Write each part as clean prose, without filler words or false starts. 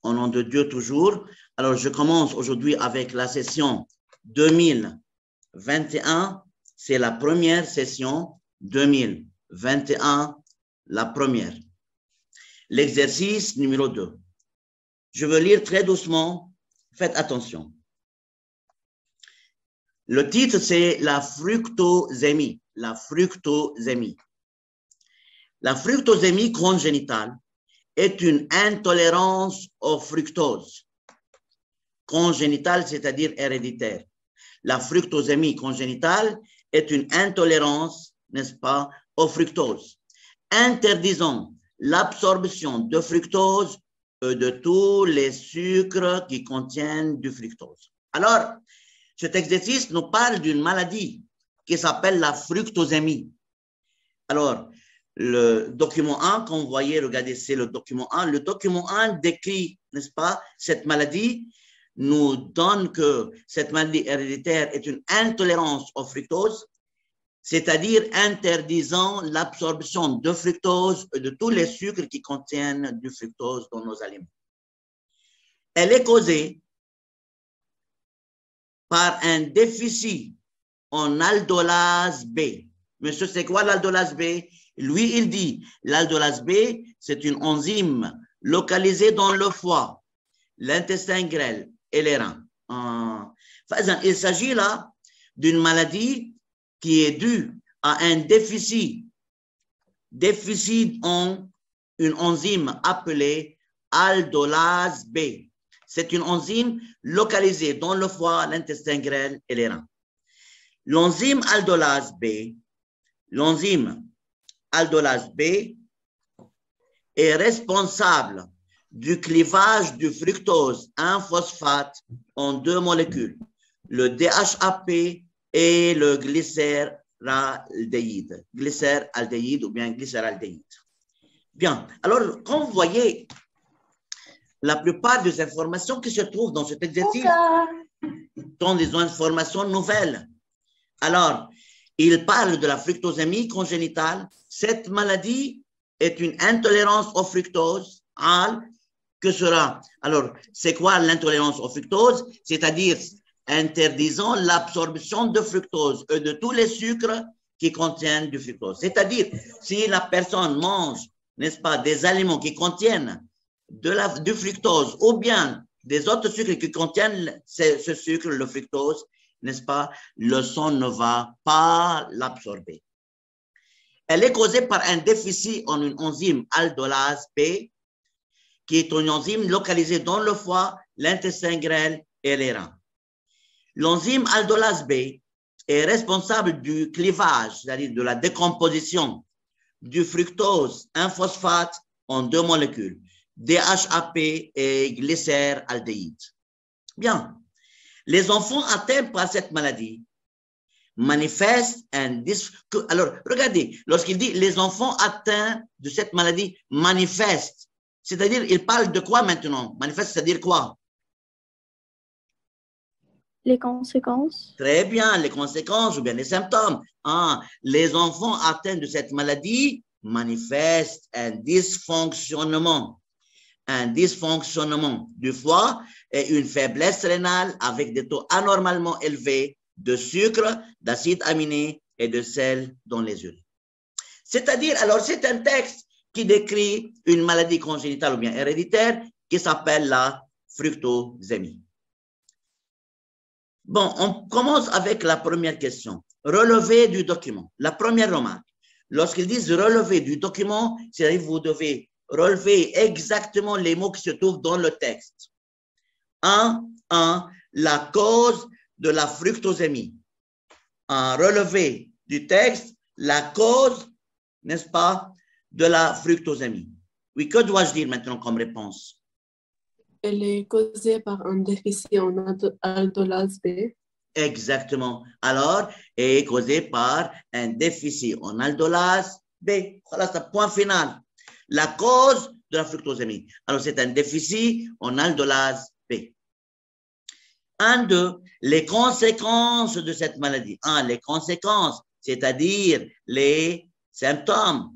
Au nom de Dieu toujours. Alors, je commence aujourd'hui avec la session 2021. C'est la première session 2021, la première. L'exercice numéro 2. Je veux lire très doucement. Faites attention. Le titre, c'est la fructosémie. La fructosémie. La fructosémie congénitale est une intolérance au fructose. Congénitale, c'est-à-dire héréditaire. La fructosémie congénitale est une intolérance, n'est-ce pas, au fructose, interdisant l'absorption de fructose et de tous les sucres qui contiennent du fructose. Alors, cet exercice nous parle d'une maladie qui s'appelle la fructosémie. Alors, le document 1, comme vous voyez, regardez, c'est le document 1. Le document 1 décrit, n'est-ce pas, cette maladie, nous donne que cette maladie héréditaire est une intolérance au fructose, c'est-à-dire interdisant l'absorption de fructose et de tous les sucres qui contiennent du fructose dans nos aliments. Elle est causée par un déficit en aldolase B. Monsieur, c'est quoi l'aldolase B? Lui, il dit, l'aldolase B, c'est une enzyme localisée dans le foie, l'intestin grêle et les reins. Il s'agit là d'une maladie qui est due à un déficit en une enzyme appelée aldolase B. C'est une enzyme localisée dans le foie, l'intestin grêle et les reins. L'enzyme aldolase B est responsable du clivage du fructose 1-phosphate en 2 molécules, le DHAP et le glycéraldéhyde, glycéraldéhyde ou bien glycéraldéhyde. Bien, alors, comme vous voyez, la plupart des informations qui se trouvent dans cet exercice sont des informations nouvelles. Alors, il parle de la fructosémie congénitale. Cette maladie est une intolérance au fructose. Que sera? Alors, c'est quoi l'intolérance au fructose? C'est-à-dire interdisant l'absorption de fructose et de tous les sucres qui contiennent du fructose. C'est-à-dire, si la personne mange, n'est-ce pas, des aliments qui contiennent du fructose ou bien des autres sucres qui contiennent ce sucre, le fructose, n'est-ce pas, le sang ne va pas l'absorber. Elle est causée par un déficit en une enzyme aldolase B, qui est une enzyme localisée dans le foie, l'intestin grêle et les reins. L'enzyme aldolase B est responsable du clivage, c'est-à-dire de la décomposition du fructose 1-phosphate en 2 molécules, DHAP et glycéraldéhyde. Bien. Les enfants atteints par cette maladie manifestent un Alors, regardez, lorsqu'il dit les enfants atteints de cette maladie manifestent, c'est-à-dire, il parle de quoi maintenant? Manifeste, c'est-à-dire quoi? Les conséquences. Très bien, les conséquences ou bien les symptômes. Les enfants atteints de cette maladie manifestent un dysfonctionnement du foie et une faiblesse rénale avec des taux anormalement élevés de sucre, d'acides aminés et de sel dans les urines. C'est-à-dire, alors c'est un texte qui décrit une maladie congénitale ou bien héréditaire qui s'appelle la fructosémie. Bon, on commence avec la première question. Relevé du document. La première remarque. Lorsqu'ils disent relevé du document, c'est-à-dire que vous devez relever exactement les mots qui se trouvent dans le texte. 1. La cause de la fructosémie. Un relevé du texte, la cause, n'est-ce pas, de la fructosémie. Oui, que dois-je dire maintenant comme réponse? Elle est causée par un déficit en aldolase B. Exactement. Alors, elle est causée par un déficit en aldolase B. Voilà, c'est le point final. La cause de la fructosémie. Alors, c'est un déficit en aldolase B. 1, 2. Les conséquences de cette maladie. Les conséquences, c'est-à-dire les symptômes.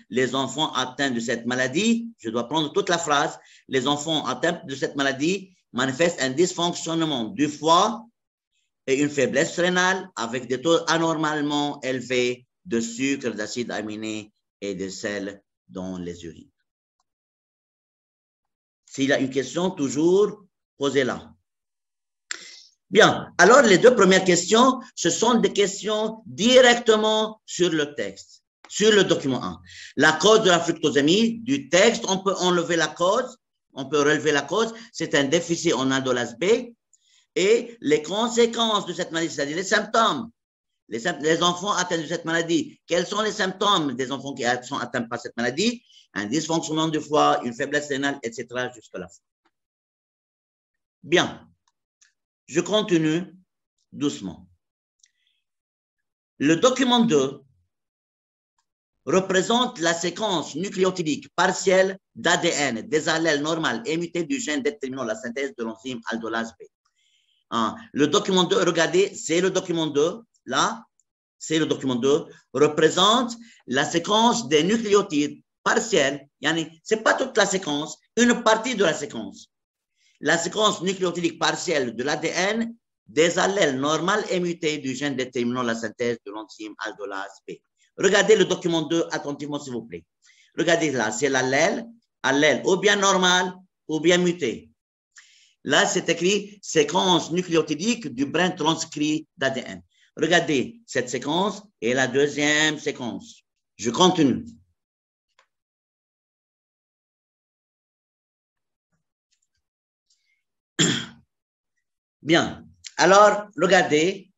Les enfants atteints de cette maladie, je dois prendre toute la phrase, les enfants atteints de cette maladie manifestent un dysfonctionnement du foie et une faiblesse rénale avec des taux anormalement élevés de sucre, d'acide aminé et de sel dans les urines. S'il y a une question, toujours posez-la. Bien, alors les deux premières questions, ce sont des questions directement sur le texte, sur le document 1. La cause de la fructosémie, du texte, on peut enlever la cause, on peut relever la cause, c'est un déficit en aldolase B, et les conséquences de cette maladie, c'est-à-dire les symptômes. Les enfants atteints de cette maladie, quels sont les symptômes des enfants qui sont atteints par cette maladie? Un dysfonctionnement du foie, une faiblesse rénale, etc. jusqu'à la fin. Bien, je continue doucement. Le document 2 représente la séquence nucléotidique partielle d'ADN des allèles normales et mutés du gène déterminant la synthèse de l'enzyme aldolase B. Le document 2, regardez, c'est le document 2, là, c'est le document 2, représente la séquence des nucléotides partiels, ce n'est pas toute la séquence, une partie de la séquence. La séquence nucléotidique partielle de l'ADN des allèles normales et mutés du gène déterminant la synthèse de l'enzyme aldolase B. Regardez le document 2 attentivement, s'il vous plaît. Regardez là, c'est l'allèle, ou bien normal, ou bien muté. Là, c'est écrit séquence nucléotidique du brin transcrit d'ADN. Regardez cette séquence et la deuxième séquence. Je continue. Bien. Alors, regardez.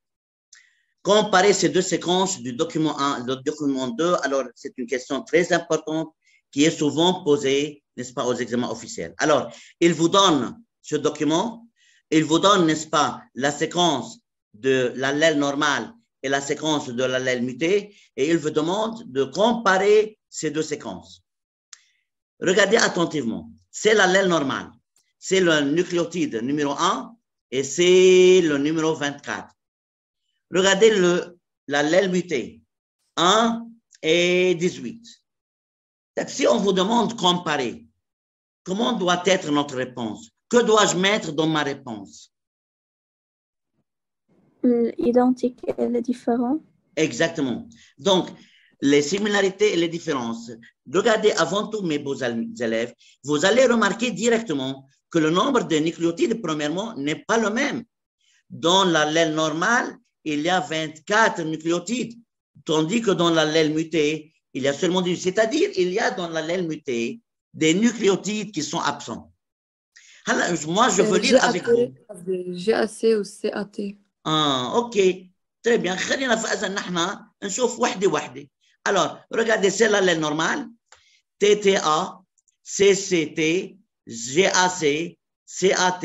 Comparer ces deux séquences du document 1 et du document 2, alors c'est une question très importante qui est souvent posée, n'est-ce pas, aux examens officiels. Alors, il vous donne ce document, il vous donne, n'est-ce pas, la séquence de l'allèle normal et la séquence de l'allèle muté, et il vous demande de comparer ces deux séquences. Regardez attentivement, c'est l'allèle normal, c'est le nucléotide numéro 1 et c'est le numéro 24. Regardez l'allèle muté, 1 et 18. Si on vous demande comparer, comment doit être notre réponse? Que dois-je mettre dans ma réponse? Identique et les différents. Exactement. Donc, les similarités et les différences. Regardez avant tout, mes beaux élèves, vous allez remarquer directement que le nombre de nucléotides, premièrement, n'est pas le même. Dans l'allèle normal, il y a 24 nucléotides, tandis que dans l'allèle muté, il y a seulement 18. C'est-à-dire, il y a dans l'allèle muté des nucléotides qui sont absents. Alors, moi, je veux lire avec vous. GAC ou CAT. OK. Très bien. Alors, regardez, c'est l'allèle normal. TTA, CCT, GAC, CAT,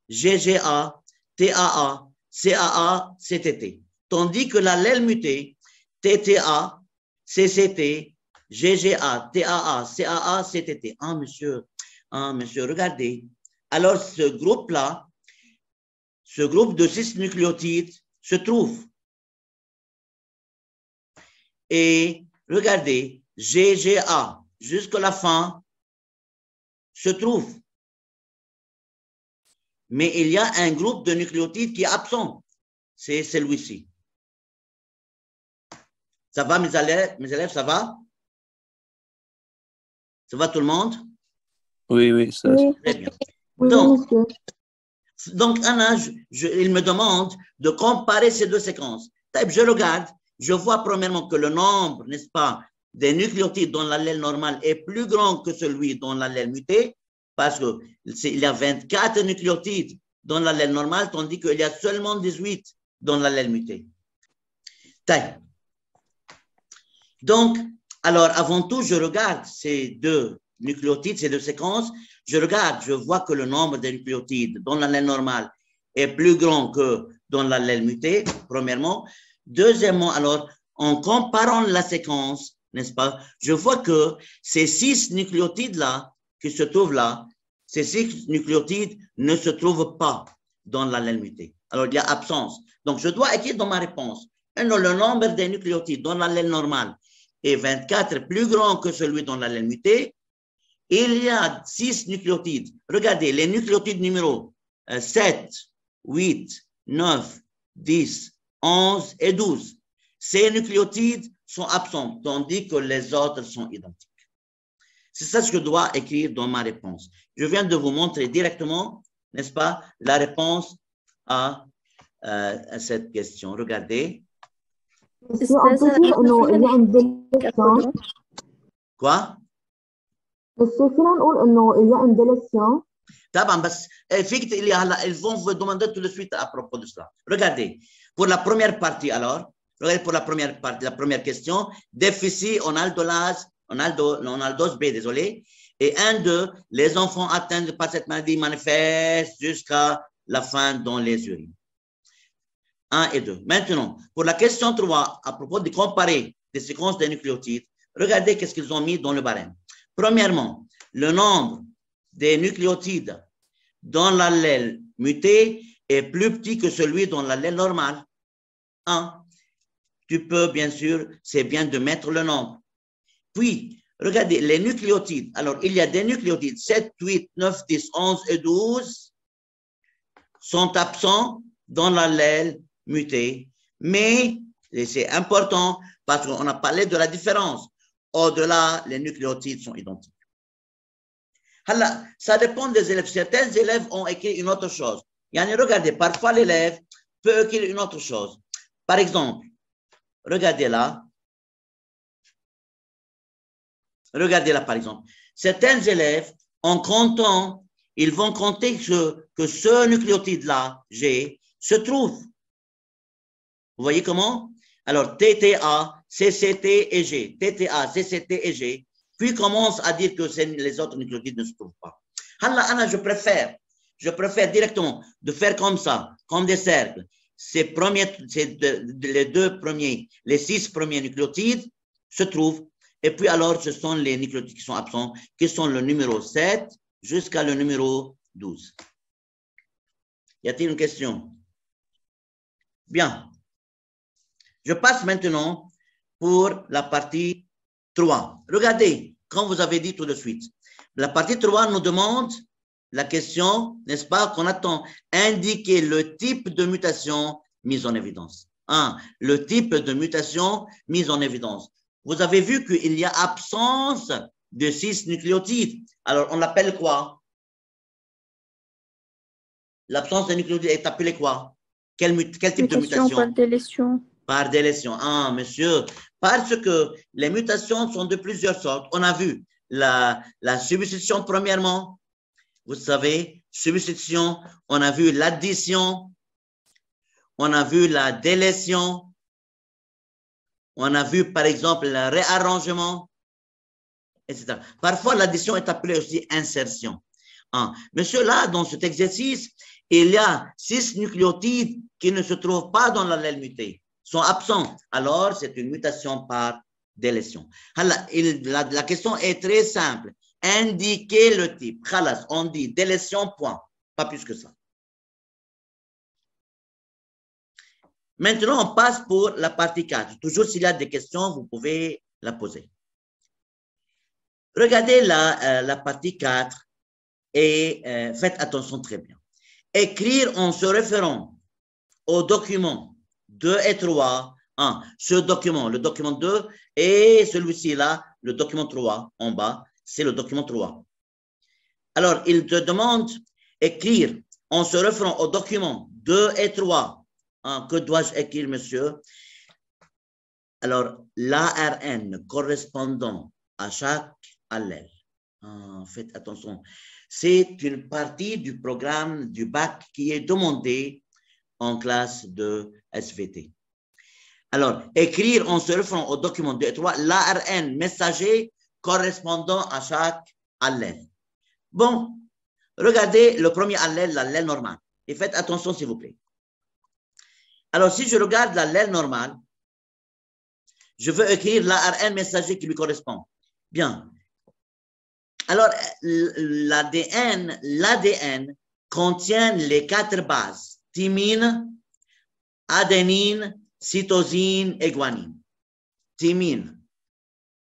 GGA, TAA, CAA, CTT. Tandis que l'allèle muté, TTA, CCT, GGA, TAA, CAA, CTT. Monsieur, regardez. Alors, ce groupe-là, ce groupe de 6 nucléotides se trouve. Et regardez, GGA, jusqu'à la fin, se trouve. Mais il y a un groupe de nucléotides qui est absent. C'est celui-ci. Ça va, mes élèves, ça va? Ça va tout le monde? Oui, ça va. Très bien. Oui, Donc Anna, il me demande de comparer ces deux séquences. Je regarde, je vois premièrement que le nombre, n'est-ce pas, des nucléotides dans l'allèle normal est plus grand que celui dans l'allèle muté, parce qu'il y a 24 nucléotides dans l'allèle normal, tandis qu'il y a seulement 18 dans l'allèle muté. Donc, alors, avant tout, je regarde ces deux nucléotides, ces deux séquences, je regarde, je vois que le nombre de nucléotides dans l'allèle normal est plus grand que dans l'allèle muté, premièrement. Deuxièmement, alors, en comparant la séquence, n'est-ce pas, je vois que ces 6 nucléotides-là, qui se trouvent là, ces 6 nucléotides ne se trouvent pas dans l'allèle muté. Alors, il y a absence. Donc, je dois écrire dans ma réponse, le nombre des nucléotides dans l'allèle normal est 24 plus grand que celui dans l'allèle muté, il y a 6 nucléotides. Regardez, les nucléotides numéro 7, 8, 9, 10, 11 et 12. Ces nucléotides sont absents, tandis que les autres sont identiques. C'est ça ce que je dois écrire dans ma réponse. Je viens de vous montrer directement, n'est-ce pas, la réponse à cette question. Regardez. Quoi؟ طبعا بس فيك تقول لي هلا ils vont vous demander tout de suite à propos de cela. Regardez, pour la première partie alors, regardez pour la première partie, la première question, déficit en aldolase, en aldose B, désolé, et 1, 2, les enfants atteints par cette maladie manifestent jusqu'à la fin dans les urines. 1 et 2. Maintenant, pour la question 3, à propos de comparer des séquences des nucléotides, regardez qu'est-ce qu'ils ont mis dans le barème. Premièrement, le nombre des nucléotides dans l'allèle muté est plus petit que celui dans l'allèle normal. 1. Tu peux, bien sûr, c'est bien de mettre le nombre. Puis, regardez, les nucléotides. Alors, il y a des nucléotides 7, 8, 9, 10, 11 et 12 sont absents dans l'allèle muté. Mais, et c'est important parce qu'on a parlé de la différence. Au-delà, les nucléotides sont identiques. Alors, ça dépend des élèves. Certains élèves ont écrit une autre chose. Regardez, parfois l'élève peut écrire une autre chose. Par exemple, regardez là. Regardez là, par exemple. Certains élèves, en comptant, ils vont compter que ce nucléotide-là, G, se trouve. Vous voyez comment? Alors, TTA, CCT et G. TTA, CCT et G. Puis commence à dire que les autres nucléotides ne se trouvent pas. Alors, je préfère directement de faire comme ça, comme des cercles. Les 2 premiers, les 6 premiers nucléotides se trouvent. Et puis alors, ce sont les nucléotides qui sont absents, qui sont le numéro 7 jusqu'à le numéro 12. Y a-t-il une question? Bien. Je passe maintenant pour la partie 3. Regardez, comme vous avez dit tout de suite, la partie 3 nous demande la question, n'est-ce pas, qu'on attend, indiquer le type de mutation mise en évidence. 1. Le type de mutation mise en évidence. Vous avez vu qu'il y a absence de 6 nucléotides. Alors, on l'appelle quoi? L'absence de nucléotides est appelée quoi? Quel type de mutation? Par délétion. Par délétion. Ah, monsieur, parce que les mutations sont de plusieurs sortes. On a vu la substitution premièrement. Vous savez, substitution. On a vu l'addition. On a vu la délétion. On a vu, par exemple, le réarrangement, etc. Parfois, l'addition est appelée aussi insertion. Monsieur, là, dans cet exercice, il y a 6 nucléotides qui ne se trouvent pas dans l'allèle muté, sont absents. Alors, c'est une mutation par délétion. La question est très simple. Indiquez le type. On dit délétion, point. Pas plus que ça. Maintenant, on passe pour la partie 4. Toujours, s'il y a des questions, vous pouvez la poser. Regardez la partie 4 et faites attention très bien. Écrire en se référant aux documents 2 et 3. Ce document, le document 2, et celui-ci là, le document 3 en bas, c'est le document 3. Alors, il te demande écrire en se référant aux documents 2 et 3. Que dois-je écrire, monsieur? Alors, l'ARN correspondant à chaque allèle. Faites attention. C'est une partie du programme du bac qui est demandé en classe de SVT. Alors, écrire en se référant au document 2 et 3, l'ARN messager correspondant à chaque allèle. Bon, regardez le premier allèle, l'allèle normal. Et faites attention, s'il vous plaît. Alors, si je regarde l'allèle normal, je veux écrire l'ARN messager qui lui correspond. Bien. Alors, l'ADN contient les 4 bases. Thymine, adénine, cytosine et guanine. Thymine,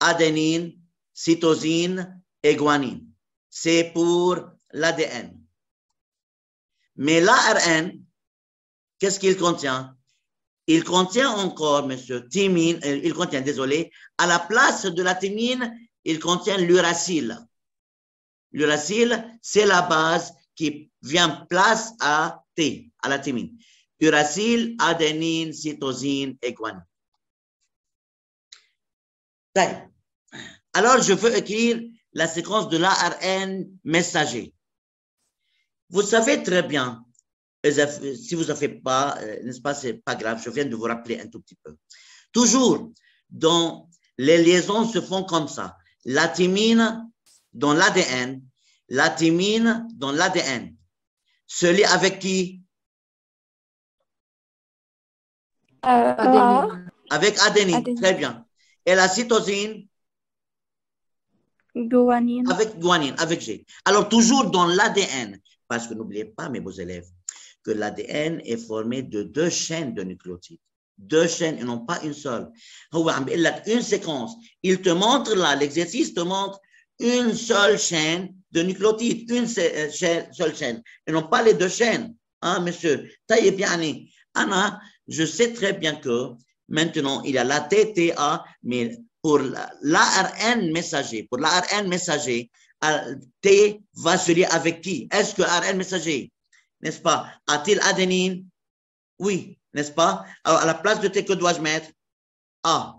adénine, cytosine et guanine. C'est pour l'ADN. Mais l'ARN, qu'est-ce qu'il contient? Il contient encore, monsieur, thymine, il contient, désolé, à la place de la thymine, il contient l'uracile. L'uracile, c'est la base qui vient place à T, à la thymine. Uracile, adénine, cytosine et guanine. Alors, je veux écrire la séquence de l'ARN messager. Vous savez très bien, si vous ne savez pas, n'est-ce pas, c'est pas grave, je viens de vous rappeler un tout petit peu. Toujours, dans les liaisons se font comme ça. La thymine dans l'ADN, la thymine dans l'ADN. Se lie avec qui? Adénine. Avec adénine, très bien. Et la cytosine? Guanine. Avec guanine, avec G. Alors, toujours dans l'ADN, parce que n'oubliez pas, mes beaux élèves, que l'ADN est formé de 2 chaînes de nucléotides. 2 chaînes et non pas une seule. Une séquence. Il te montre là, l'exercice te montre une seule chaîne de nucléotides, une seule chaîne, et non pas les 2 chaînes. Hein, monsieur? Taïeb yani. Anna, je sais très bien que maintenant, il y a la TTA, mais pour l'ARN messager, T va se lier avec qui? Est-ce que ARN messager, n'est-ce pas, a-t-il adénine? Oui, n'est-ce pas? Alors, à la place de T, que dois-je mettre? A.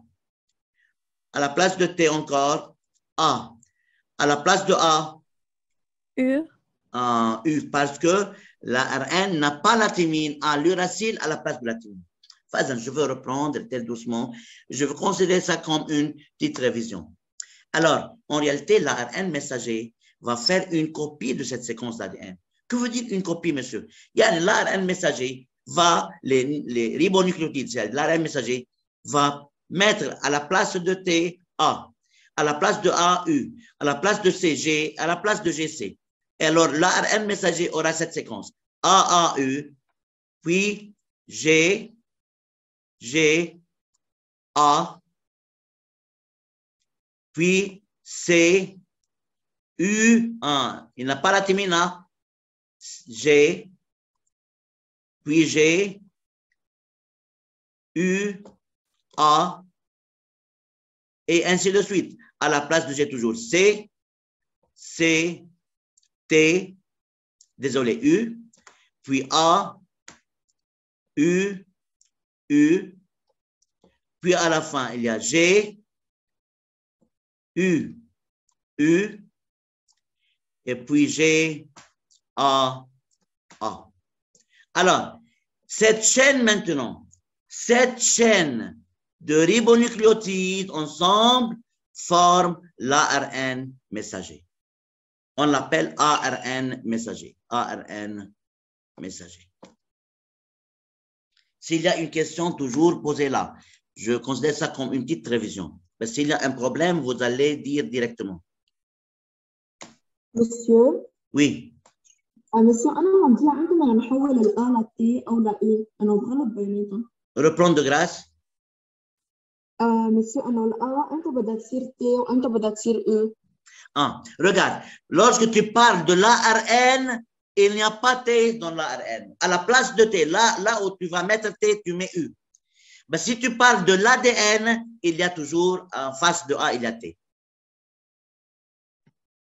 À la place de T encore, A. À la place de A? U. U, parce que l'ARN n'a pas la thymine, a l'uracile à la place de la thymine. Je veux reprendre tel doucement. Je veux considérer ça comme une petite révision. Alors, en réalité, l'ARN messager va faire une copie de cette séquence d'ADN. Que veut dire une copie, monsieur? L'ARN messager va, les ribonucléotides, l'ARN messager va mettre à la place de T, A, à la place de A, U, à la place de C, G, à la place de G, C. Et alors, l'ARN messager aura cette séquence. A, A, U, puis G, G, A, puis C, U, il n'a pas la thymine, G, puis G, U, A, et ainsi de suite. À la place de G, toujours C, C, T, désolé, U, puis A, U, U, puis à la fin, il y a G, U, U, et puis G, A, A. Alors, cette chaîne maintenant, cette chaîne de ribonucléotides ensemble forme l'ARN messager. On l'appelle ARN messager. ARN messager. S'il y a une question, toujours posez-la. Je considère ça comme une petite révision. Mais s'il y a un problème, vous allez dire directement. Monsieur? Oui. monsieur, أنا عم بطلع عندنا نحول الآ لتي أو لإي، أنا بغلط بيناتهم. Reprendre de grâce. monsieur, أنا الآ أنت بدها تصير تي وأنت بدها تصير إي. Regarde, lorsque tu parles de l'ARN, il n'y a pas T dans l'ARN. À la place de T, là où tu vas mettre T, tu mets U. Mais si tu parles de l'ADN, il y a toujours en face de A, il y a T.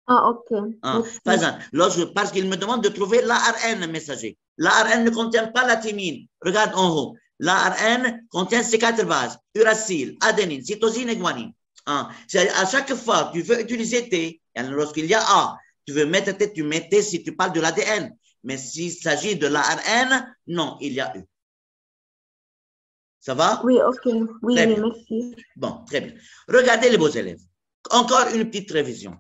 OK. Parce qu'il me demande de trouver l'ARN messager. L'ARN ne contient pas la thymine. Regarde en haut. L'ARN contient ces 4 bases. Uracile, adénine, cytosine et guanine. À chaque fois, tu veux utiliser T. Lorsqu'il y a A, tu veux mettre T, tu mets T si tu parles de l'ADN. Mais s'il s'agit de l'ARN, non, il y a U. Ça va? Oui, OK. Oui, merci. Bon, très bien. Regardez les beaux élèves. Encore une petite révision.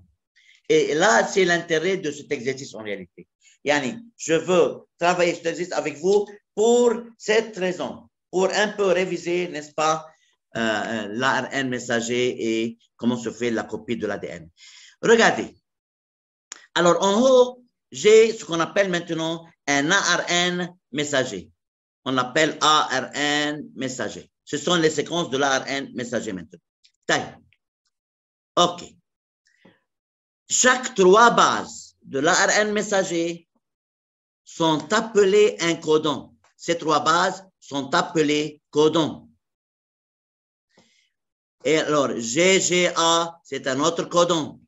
Et là, c'est l'intérêt de cet exercice en réalité. Yani, je veux travailler cet exercice avec vous pour cette raison, pour un peu réviser, n'est-ce pas, l'ARN messager et comment se fait la copie de l'ADN. Regardez. Alors, en haut, j'ai ce qu'on appelle maintenant un ARN messager. On l'appelle ARN messager. Ce sont les séquences de l'ARN messager maintenant. Taille. OK. Chaque 3 bases de l'ARN messager sont appelées un codon. Ces 3 bases sont appelées codons. Et alors, GGA, c'est un autre codon,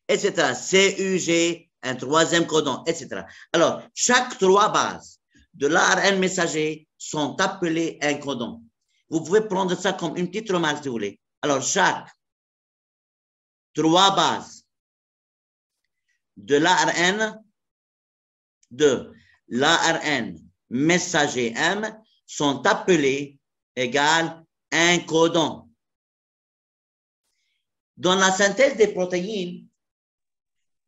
etc. CUG, un 3e codon, etc. Alors, chaque 3 bases de l'ARN messager sont appelées un codon. Vous pouvez prendre ça comme une petite remarque si vous voulez. Alors, chaque 3 bases de l'ARN messager M sont appelées égale un codon. Dans la synthèse des protéines,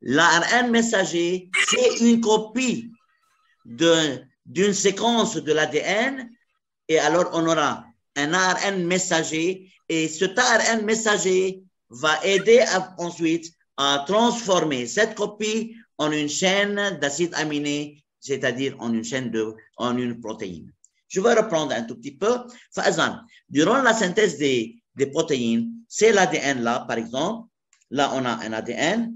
l'ARN messager, c'est une copie d'une séquence de l'ADN et alors on aura un ARN messager et cet ARN messager va aider ensuite à transformer cette copie en une chaîne d'acides aminés, c'est-à-dire en une protéine. Je vais reprendre un tout petit peu. Par exemple, durant la synthèse des protéines, c'est l'ADN là, par exemple. Là, on a un ADN.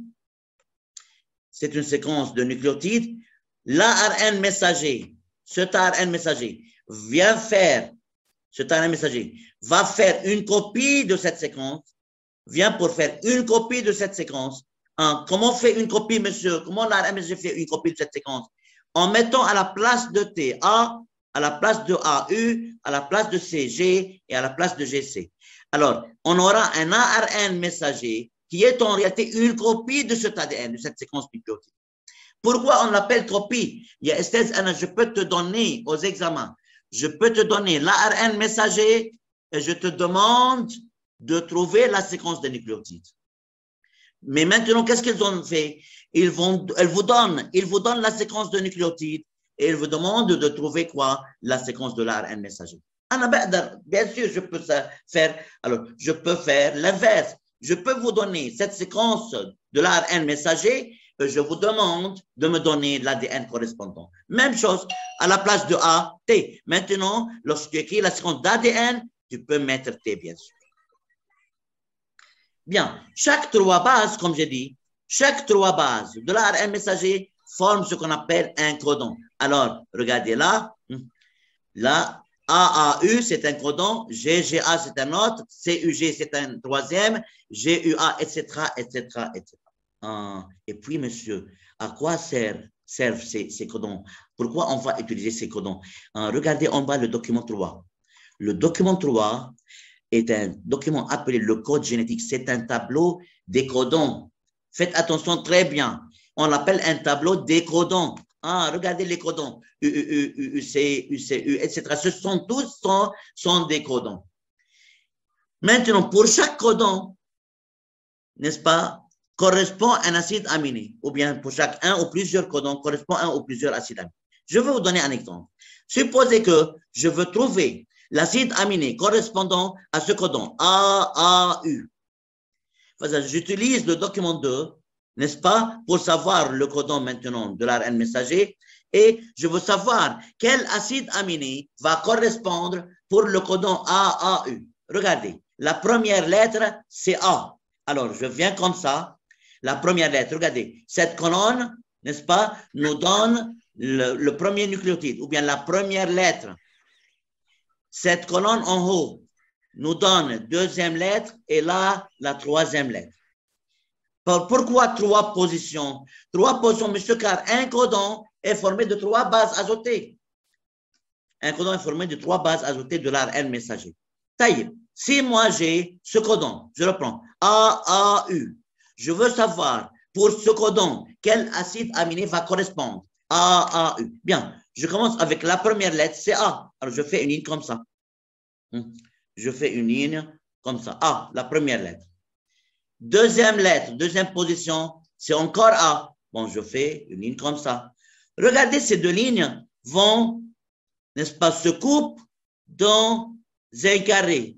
C'est une séquence de nucléotides. L'ARN messager, cet ARN messager va faire une copie de cette séquence, vient pour faire une copie de cette séquence. Comment on fait une copie, monsieur? Comment l'ARN messager fait une copie de cette séquence? En mettant à la place de TA, à la place de AU, à la place de CG et à la place de GC. Alors, on aura un ARN messager qui est en réalité une copie de cet ADN, de cette séquence nucléotide. Pourquoi on l'appelle copie? Je peux te donner aux examens, je peux te donner l'ARN messager et je te demande de trouver la séquence des nucléotides. Mais maintenant, qu'est-ce qu'ils ont fait? Ils vous donnent la séquence de nucléotides et ils vous demandent de trouver quoi? La séquence de l'ARN messager. Bien sûr, je peux faire l'inverse. Je peux vous donner cette séquence de l'ARN messager et je vous demande de me donner l'ADN correspondant. Même chose, à la place de A, T. Maintenant, lorsque tu écris la séquence d'ADN, tu peux mettre T, bien sûr. Bien, chaque 3 bases, comme j'ai dit, chaque 3 bases de l'ARN messager forment ce qu'on appelle un codon. Alors, regardez là, AAU, c'est un codon, GGA, c'est un autre, CUG, c'est un 3e, GUA, etc., etc., etc. Et puis, monsieur, à quoi servent ces codons? Pourquoi on va utiliser ces codons? Regardez en bas le document 3. Le document 3 est un document appelé le code génétique. C'est un tableau des codons. Faites attention très bien. On l'appelle un tableau des codons. Regardez les codons. UC, UCU, etc. Ce sont tous sont des codons. Maintenant, pour chaque codon, n'est-ce pas, correspond un acide aminé. Ou bien pour chaque un ou plusieurs codons, correspond un ou plusieurs acides aminés. Je vais vous donner un exemple. Supposez que je veux trouver l'acide aminé correspondant à ce codon, AAU. J'utilise le document 2, n'est-ce pas, pour savoir le codon maintenant de l'ARN messager et je veux savoir quel acide aminé va correspondre pour le codon AAU. Regardez, la première lettre, c'est A. Alors, je viens comme ça. La première lettre, regardez, cette colonne, n'est-ce pas, nous donne le premier nucléotide ou bien la première lettre. Cette colonne en haut nous donne deuxième lettre et là, la troisième lettre. Pourquoi 3 positions? 3 positions, monsieur, car un codon est formé de 3 bases azotées. Un codon est formé de 3 bases azotées de l'ARN messager. Taïb, si moi j'ai ce codon, je le prends, AAU, je veux savoir pour ce codon quel acide aminé va correspondre. AAU. Bien, je commence avec la première lettre, c'est A. Alors, je fais une ligne comme ça. Je fais une ligne comme ça. A, la première lettre. Deuxième lettre, deuxième position, c'est encore A. Bon, je fais une ligne comme ça. Regardez, ces 2 lignes vont, n'est-ce pas, se coupent dans un carré,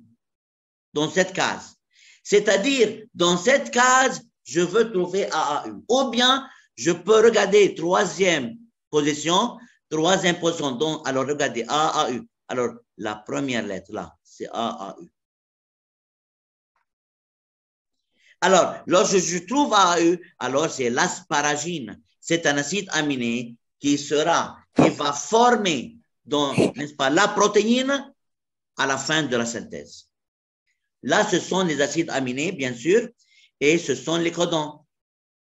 dans cette case. C'est-à-dire, dans cette case, je veux trouver AAU. Ou bien, je peux regarder troisième position, donc, alors regardez, AAU. Alors, la première lettre là, c'est AAU. Alors, lorsque je trouve AAU, alors c'est l'asparagine. C'est un acide aminé qui va former, n'est-ce pas, la protéine à la fin de la synthèse. Là, ce sont les acides aminés, bien sûr, et ce sont les codons.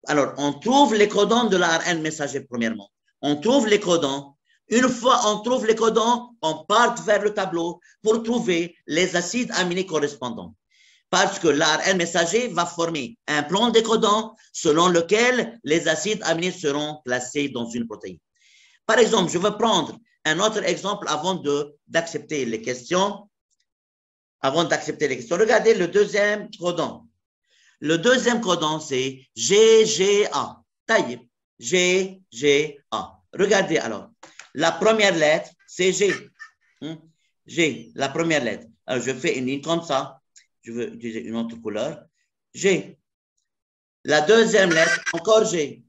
Alors, on trouve les codons de l'ARN messager premièrement. On trouve les codons. Une fois on trouve les codons, on part vers le tableau pour trouver les acides aminés correspondants. Parce que l'ARN messager va former un plan de codons selon lequel les acides aminés seront placés dans une protéine. Par exemple, je vais prendre un autre exemple avant d'accepter les questions. Regardez le deuxième codon. Le deuxième codon, c'est GGA. Taillez. GGA. Regardez alors. La première lettre, c'est G. G, la première lettre. Alors, je fais une ligne comme ça. Je veux utiliser une autre couleur. G. La deuxième lettre, encore G.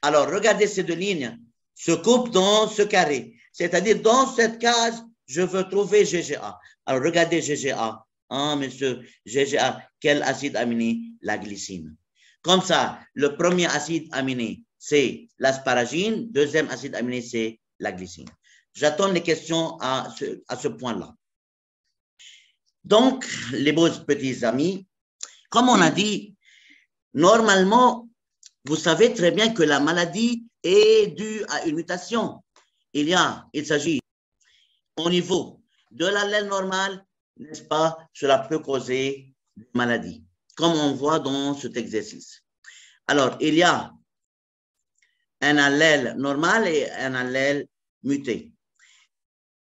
Alors, regardez ces deux lignes. Se coupent dans ce carré. C'est-à-dire, dans cette case, je veux trouver GGA. Alors, regardez GGA. Ah, monsieur, GGA, quel acide aminé? La glycine. Comme ça, le premier acide aminé, c'est l'asparagine. Deuxième acide aminé, c'est la glycine. J'attends les questions à ce point-là. Donc, les beaux petits amis, comme on a dit, normalement, vous savez très bien que la maladie est due à une mutation. Il s'agit au niveau de l'allèle normal, n'est-ce pas, cela peut causer une maladie, comme on voit dans cet exercice. Alors, il y a un allèle normal et un allèle muté.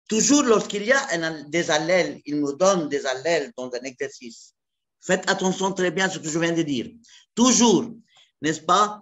Toujours lorsqu'il y a des allèles, il nous donne des allèles dans un exercice. Faites attention très bien à ce que je viens de dire. Toujours, n'est-ce pas,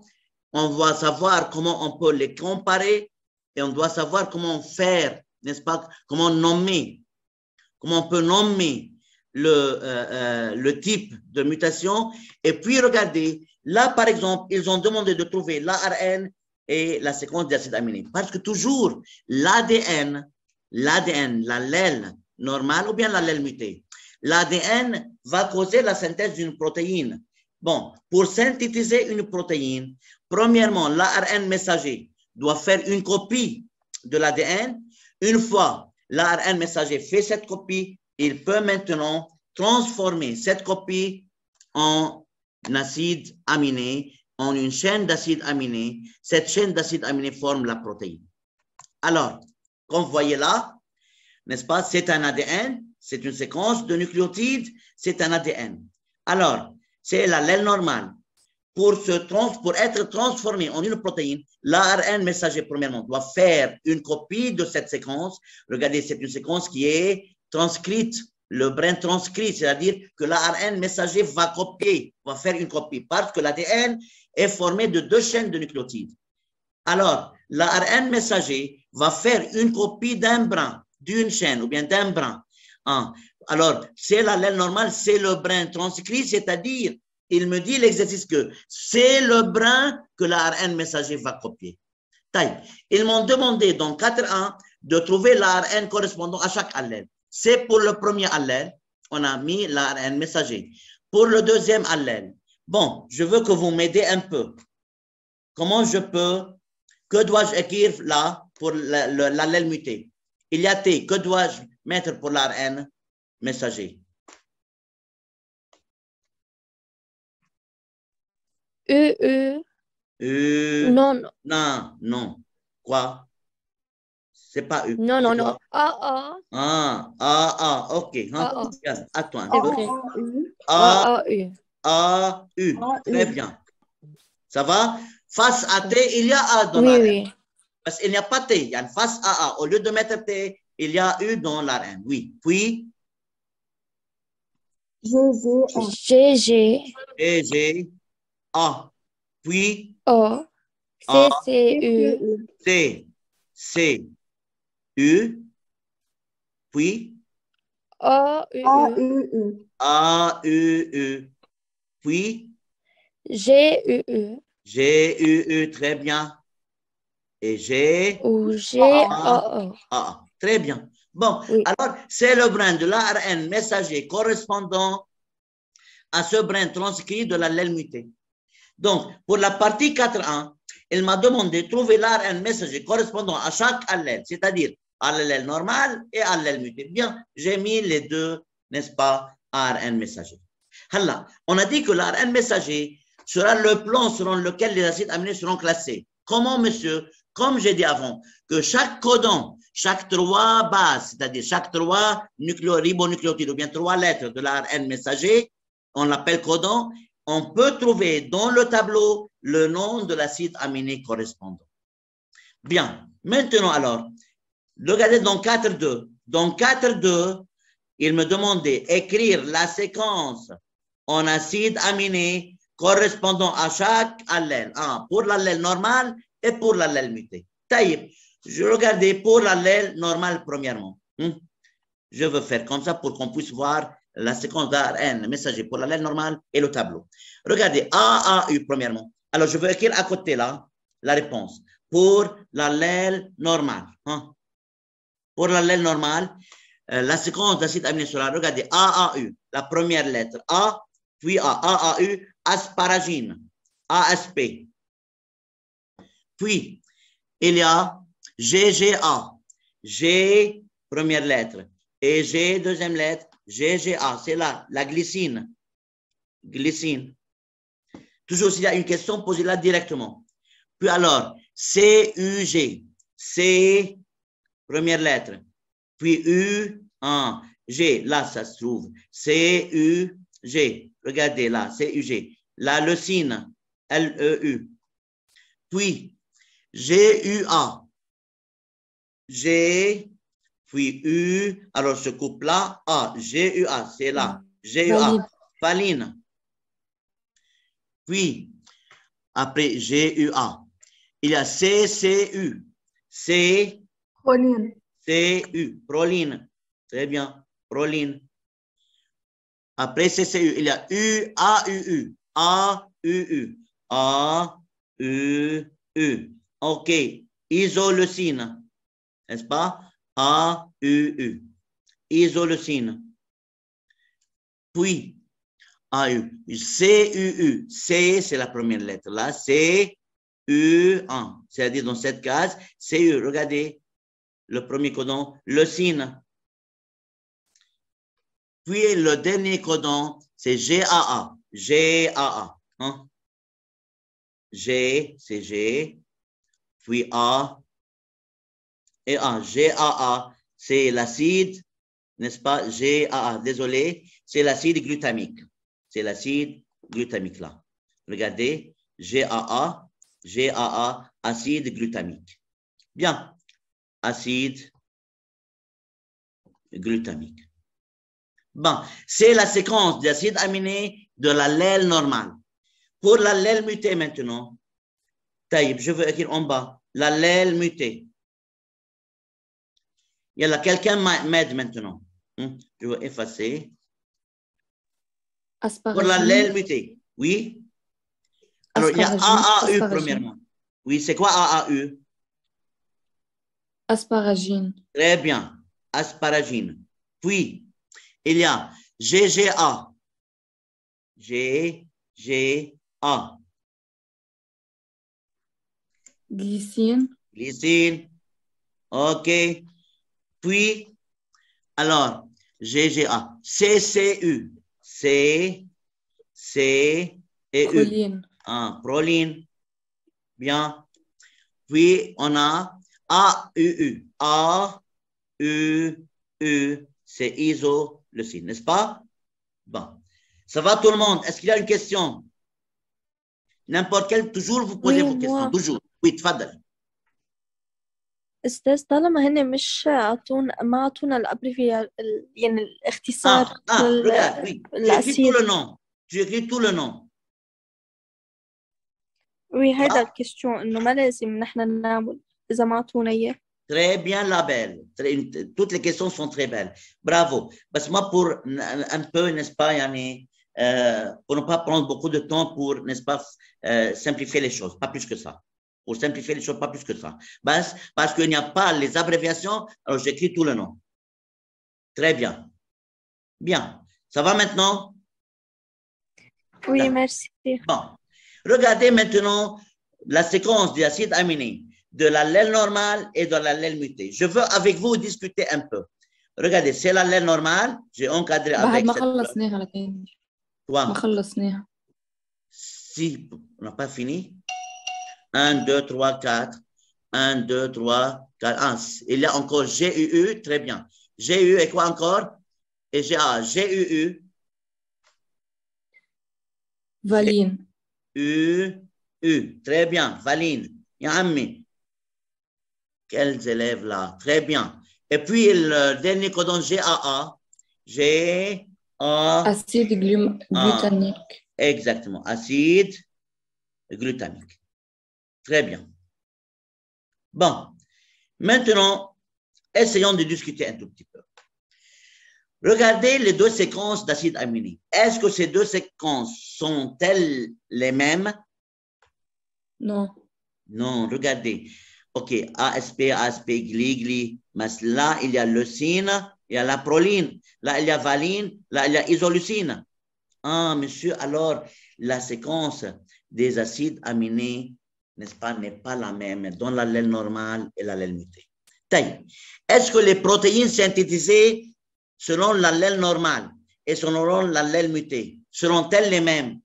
on doit savoir comment on peut les comparer et on doit savoir comment faire, n'est-ce pas, comment on peut nommer le type de mutation. Et puis, regardez, là, par exemple, ils ont demandé de trouver l'ARN et la séquence d'acides aminés. Parce que toujours, l'ADN, l'allèle normal ou bien l'allèle muté, l'ADN va causer la synthèse d'une protéine. Bon, pour synthétiser une protéine, premièrement, l'ARN messager doit faire une copie de l'ADN. Une fois l'ARN messager fait cette copie, il peut maintenant transformer cette copie en acide aminé, en une chaîne d'acides aminés. Cette chaîne d'acides aminés forme la protéine. Alors, comme vous voyez là, n'est-ce pas, c'est un ADN, c'est une séquence de nucléotides, c'est un ADN. Alors, c'est l'allèle normal. Pour être transformé en une protéine, l'ARN messager, premièrement, doit faire une copie de cette séquence. Regardez, c'est une séquence qui est transcrite, le brin transcrit, c'est-à-dire que l'ARN messager va faire une copie, parce que l'ADN est formé de deux chaînes de nucléotides. Alors, l'ARN messager va faire une copie d'un brin, d'une chaîne ou bien d'un brin. Alors, c'est l'allèle normal, c'est le brin transcrit, c'est-à-dire, il me dit l'exercice que c'est le brin que l'ARN messager va copier. Ils m'ont demandé dans 4A de trouver l'ARN correspondant à chaque allèle. C'est pour le premier allèle, on a mis l'ARN messager. Pour le deuxième allèle, bon, je veux que vous m'aidez un peu. Comment que dois-je écrire là pour l'allèle muté? Il y a T, que dois-je mettre pour l'ARN messager? Non. Non. Quoi? C'est pas U. Non. A. Ok. Attends. A-U. Très bien. Ça va? Face à T, il y a A dans l'ARN. Oui. Parce qu'il n'y a pas T, il y a une face à A. Au lieu de mettre T, il y a U dans l'ARN. Oui. Puis? GG. A. Puis? O. CCU. U. Puis? AUU. Puis? GUU. Très bien. Et G? Ou GAA. Très bien. Bon, Oui. alors, c'est le brin de l'ARN messager correspondant à ce brin transcrit de l'allèle muté. Donc, pour la partie 4.1, il m'a demandé de trouver l'ARN messager correspondant à chaque allèle, c'est-à-dire à l'allèle normal et à l'allèle muté. Bien, j'ai mis les deux, n'est-ce pas, ARN messager. Alors, on a dit que l'ARN messager sera le plan selon lequel les acides aminés seront classés. Comment, monsieur? Comme j'ai dit avant, que chaque codon, chaque 3 bases, c'est-à-dire chaque 3 ribonucléotides ou bien 3 lettres de l'ARN messager, on l'appelle codon, on peut trouver dans le tableau le nom de l'acide aminé correspondant. Bien, maintenant alors, regardez dans 4.2. Dans 4.2, il me demandait d'écrire la séquence en acide aminé correspondant à chaque allèle, pour l'allèle normal et pour l'allèle muté. Taïb, je regardais pour l'allèle normal premièrement. Je veux faire comme ça pour qu'on puisse voir la séquence d'ARN messager pour l'allèle normal et le tableau. Regardez, AAU premièrement. Alors, je veux écrire à côté là la réponse. Pour l'allèle normal. Pour l'allèle normal, la séquence d'acide aminé sera, regardez, AAU, la première lettre A, puis AAU, asparagine, ASP. Puis, il y a GGA, G, première lettre, et G, deuxième lettre, GGA, c'est là, la glycine. Glycine. Toujours s'il y a une question, posez-la directement. Puis alors, CUG, C, première lettre, puis U, G, là, ça se trouve, CUG, regardez là, CUG, la leucine, LEU, puis GUA, G, puis U, alors ce couple-là, A, GUA, c'est là, GUA, valine. Puis, après GUA, il y a CCU, C, proline. CU, proline. Très bien, proline. Après CCU, il y a UAUU, AUU, AUU. OK, isoleucine, n'est-ce pas? AUU, isoleucine. Puis, AU, CUU, C, c'est la première lettre là, CU1, c'est-à-dire dans cette case, CU, regardez, le premier codon, leucine. Puis le dernier codon, c'est GAA, GAA. G, c'est G, puis A, et A, GAA, c'est l'acide, n'est-ce pas? GAA, désolé, c'est l'acide glutamique. C'est l'acide glutamique là. Regardez, GAA, GAA, acide glutamique. Bien, acide glutamique. Bon, c'est la séquence d'acides aminés de l'allèle normal. Pour l'allèle muté maintenant, Taïb, je veux écrire en bas, l'allèle muté. Il y a là, quelqu'un m'aide maintenant. Je veux effacer. Asparagine. Pour l'allèle muté, oui. Alors, il y a AAU premièrement. Oui, c'est quoi AAU? Asparagine. Très bien, asparagine. Puis, il y a GGA. GGA. Glycine. Glycine. OK. Puis, alors, GGA. CCU. C, et U. Proline. Proline. Bien. Puis, on a AUU. AUU. C'est isoleucine, n'est-ce pas? Bon. Ça va tout le monde? Est-ce qu'il y a une question? N'importe quelle, toujours vous posez vos questions. toujours. Oui, تفضل. أستاذ طالما هن مش ما أعطونا الأبريفيا يعني الاختصار regarde, oui. Tu écris tout le nom. Tu écris tout le nom. Oui, هيدا الكيستيون إنه ما لازم نحن نعمل إذا ما أعطونا إياه. Très bien, la belle. Toutes les questions sont très belles. Bravo. Parce que moi, pour un peu, n'est-ce pas, pour ne pas prendre beaucoup de temps pour, n'est-ce pas, simplifier les choses, pas plus que ça. Pour simplifier les choses, pas plus que ça. Parce qu'il n'y a pas les abréviations, alors j'écris tout le nom. Très bien. Bien. Ça va maintenant? Oui, merci. Bon. Regardez maintenant la séquence des acides aminés de l'allèle normale et de l'allèle muté. Je veux avec vous discuter un peu. Regardez, c'est l'allèle normale. J'ai encadré بعد avec ما cette... خلصناها لكن Quoi? ما خلصناها. Si on n'a pas fini. 1, 2, 3, 4. 1, 2, 3, 4. Ah, il y a encore GUU. Très bien. GUU et quoi encore? Et GA. GUU. valine. U. Très bien. Valine. Yammi. Quels élèves là? Très bien. Et puis le dernier codon GAA. GA. acide glutamique. Exactement. Acide glutamique. Très bien. Bon. Maintenant, essayons de discuter un tout petit peu. Regardez les deux séquences d'acides aminés. Est-ce que ces deux séquences sont-elles les mêmes? Non. Non, regardez. OK, ASP, gli. Mais là, il y a leucine, il y a la proline. Là, il y a valine. Là, il y a isoleucine. Ah, monsieur, alors, la séquence des acides aminés, n'est-ce pas, n'est pas la même dans l'allèle normale et l'allèle muté. Est-ce que les protéines synthétisées selon l'allèle normal et selon l'allèle muté seront-elles les mêmes?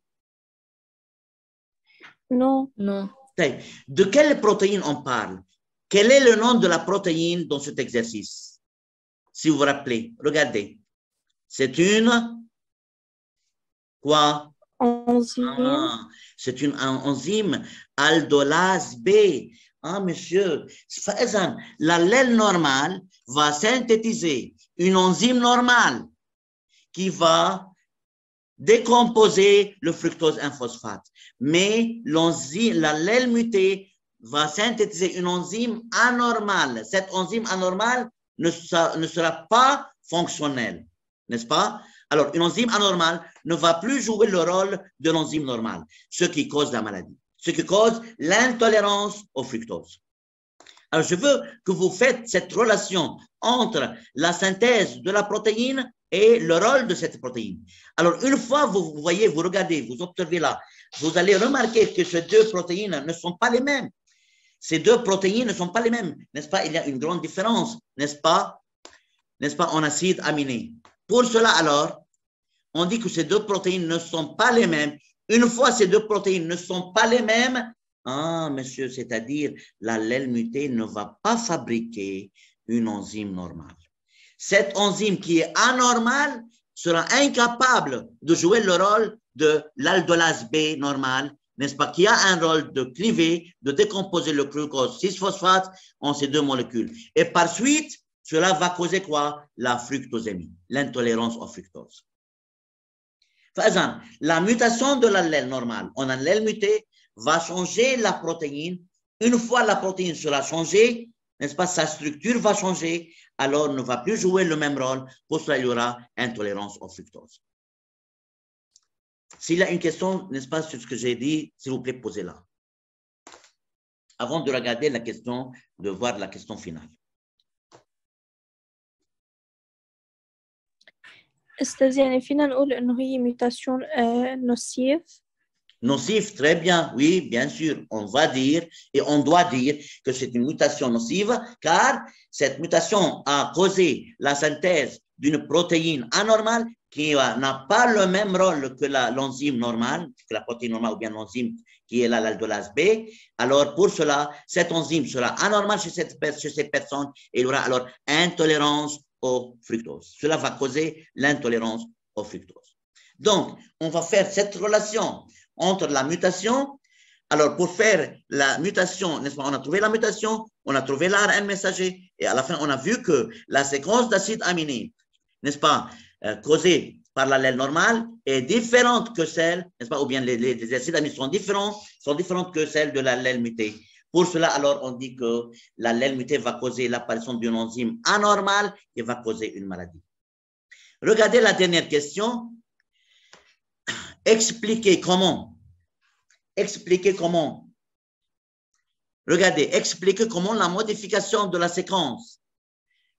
Non. Non. De quelle protéine on parle? Quel est le nom de la protéine dans cet exercice? Si vous vous rappelez, regardez. C'est une quoi? Enzyme. C'est une enzyme aldolase B. Ah, monsieur, l'allèle normal va synthétiser une enzyme normale qui va décomposer le fructose 1-phosphate. Mais l'allèle muté va synthétiser une enzyme anormale. Cette enzyme anormale ne sera pas fonctionnelle, n'est-ce pas? Alors, une enzyme anormale ne va plus jouer le rôle de l'enzyme normale, ce qui cause la maladie, ce qui cause l'intolérance au fructose. Alors, je veux que vous faites cette relation entre la synthèse de la protéine et le rôle de cette protéine. Alors, une fois vous voyez, vous regardez, vous observez là, vous allez remarquer que ces deux protéines ne sont pas les mêmes. Ces deux protéines ne sont pas les mêmes, n'est-ce pas? Il y a une grande différence, n'est-ce pas, en acides aminés. Pour cela, alors, on dit que ces deux protéines ne sont pas les mêmes. Une fois ces deux protéines ne sont pas les mêmes, ah, monsieur, c'est-à-dire l'allèle muté ne va pas fabriquer une enzyme normale. Cette enzyme qui est anormale sera incapable de jouer le rôle de l'aldolase B normale, n'est-ce pas, qui a un rôle de cliver, de décomposer le glucose 6-phosphate en ces deux molécules. Et par suite, cela va causer quoi? La fructosémie, l'intolérance au fructose. La mutation de l'allèle normal en allèle muté va changer la protéine. Une fois la protéine sera changée, n'est-ce pas, sa structure va changer, alors ne va plus jouer le même rôle. Pour cela, il y aura intolérance au fructose. S'il y a une question, n'est-ce pas, sur ce que j'ai dit, s'il vous plaît, posez-la. Avant de regarder la question, de voir la question finale. أستاذ يعني فينا نقول إنه هي mutation nocive. Nocif, très bien, oui, bien sûr. On va dire et on doit dire que c'est une mutation nocive car cette mutation a causé la synthèse d'une protéine anormale qui n'a pas le même rôle que l'enzyme normale, que la protéine normale ou bien l'enzyme qui est l'aldolase B. Alors, pour cela, cette enzyme sera anormale chez cette personne et il y aura alors intolérance au fructose. Cela va causer l'intolérance au fructose. Donc, on va faire cette relation entre la mutation. Alors, pour faire la mutation, n'est-ce pas, on a trouvé la mutation, on a trouvé l'ARN messager, et à la fin, on a vu que la séquence d'acides aminés, n'est-ce pas, causée par l'allèle normal est différente que celle, n'est-ce pas, ou bien les acides aminés sont différentes que celles de l'allèle muté. Pour cela, alors, on dit que l'allèle muté va causer l'apparition d'une enzyme anormale qui va causer une maladie. Regardez la dernière question. Expliquez comment. Regardez, expliquez comment la modification de la séquence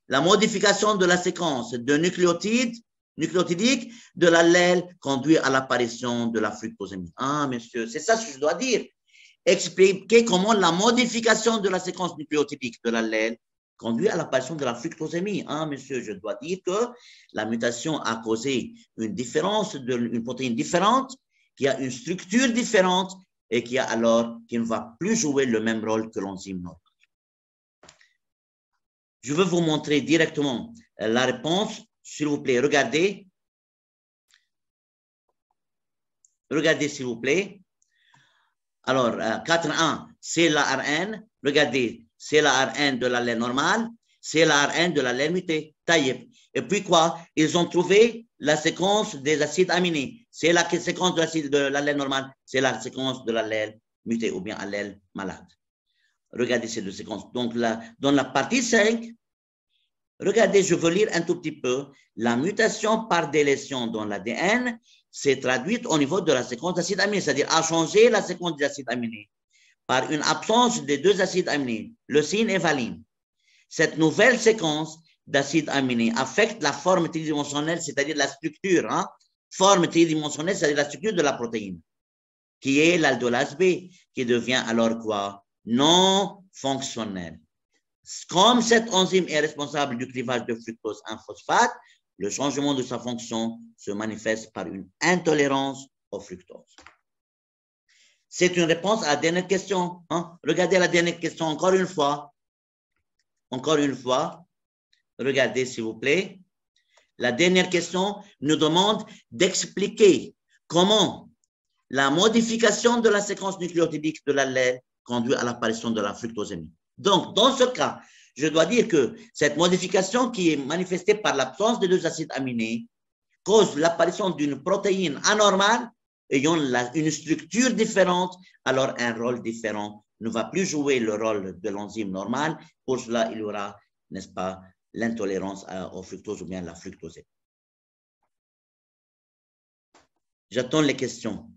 de nucléotides nucléotidique de l'allèle conduit à l'apparition de la fructosémie. Ah, monsieur, c'est ça que je dois dire. Expliquer comment la modification de la séquence nucléotidique de l'allèle conduit à l'apparition de la fructosémie. Ah, monsieur, je dois dire que la mutation a causé une différence d'une protéine différente, qui a une structure différente et qui ne va plus jouer le même rôle que l'enzyme normale. Je vais vous montrer directement la réponse. S'il vous plaît, regardez. Regardez, s'il vous plaît. Alors, 4.1, c'est l'ARN. Regardez, c'est l'ARN de l'allèle normale, c'est l'ARN de l'allèle muté. Taïeb. Et puis quoi? Ils ont trouvé la séquence des acides aminés. C'est la séquence de l'allèle normale, c'est la séquence de l'allèle muté ou bien allèle malade. Regardez ces deux séquences. Donc, dans la partie 5, regardez, je veux lire un tout petit peu. La mutation par délétion dans l'ADN s'est traduite au niveau de la séquence d'acides aminés, c'est-à-dire a changé la séquence des acides aminés par une absence des deux acides aminés, leucine et valine. Cette nouvelle séquence d'acides aminés affecte la forme tridimensionnelle, c'est-à-dire la structure, forme tridimensionnelle, c'est-à-dire la structure de la protéine, qui est l'aldolase B, qui devient alors quoi? Non fonctionnelle. Comme cette enzyme est responsable du clivage de fructose en phosphate, le changement de sa fonction se manifeste par une intolérance au fructose. C'est une réponse à la dernière question. Regardez la dernière question encore une fois. Encore une fois. Regardez, s'il vous plaît. La dernière question nous demande d'expliquer comment la modification de la séquence nucléotidique de l'allèle conduit à l'apparition de la fructosémie. Donc, dans ce cas, je dois dire que cette modification qui est manifestée par l'absence de deux acides aminés cause l'apparition d'une protéine anormale ayant une structure différente, alors un rôle différent ne va plus jouer le rôle de l'enzyme normale. Pour cela, il y aura, n'est-ce pas, l'intolérance au fructose ou bien la fructosémie. J'attends les questions.